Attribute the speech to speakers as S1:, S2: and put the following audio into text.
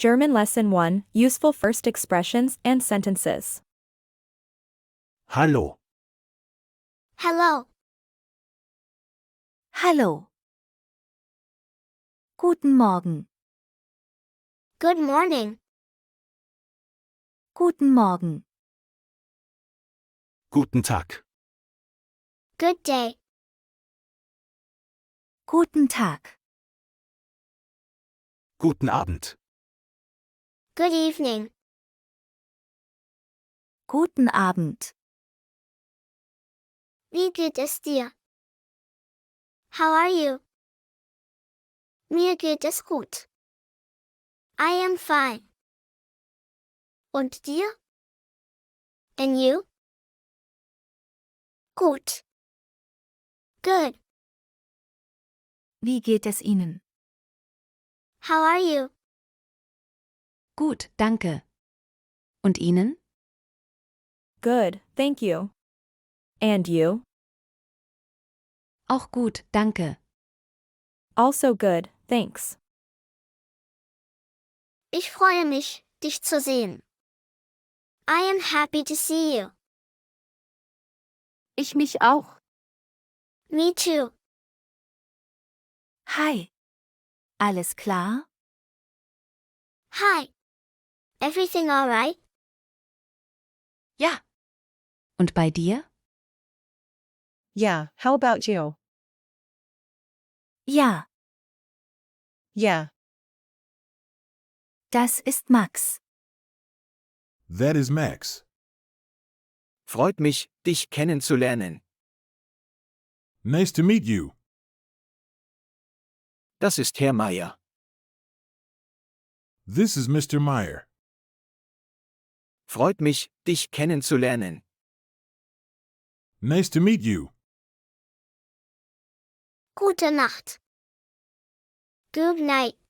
S1: German Lesson 1, Useful First Expressions and Sentences.
S2: Hallo.
S3: Hello.
S4: Hallo. Guten Morgen.
S3: Good morning.
S4: Guten Morgen.
S2: Guten Tag.
S3: Good day.
S4: Guten Tag.
S2: Guten Abend.
S3: Good evening.
S4: Guten Abend.
S3: Wie geht es dir? How are you? Mir geht es gut. I am fine. Und dir? And you? Gut. Good.
S4: Wie geht es Ihnen?
S3: How are you?
S4: Gut, danke. Und Ihnen?
S1: Good, thank you. And you?
S4: Auch gut, danke.
S1: Also good, thanks.
S3: Ich freue mich, dich zu sehen. I am happy to see you.
S4: Ich mich auch.
S3: Me too.
S4: Hi. Alles klar?
S3: Hi. Everything alright?
S4: Ja. Und bei dir?
S5: Yeah, how about you?
S4: Ja.
S5: Yeah,
S4: Das ist Max.
S6: That is Max.
S2: Freut mich, dich kennenzulernen.
S6: Nice to meet you.
S2: Das ist Herr Meier.
S6: This is Mr. Meyer.
S2: Freut mich, dich kennenzulernen.
S6: Nice to meet you.
S3: Gute Nacht. Good night.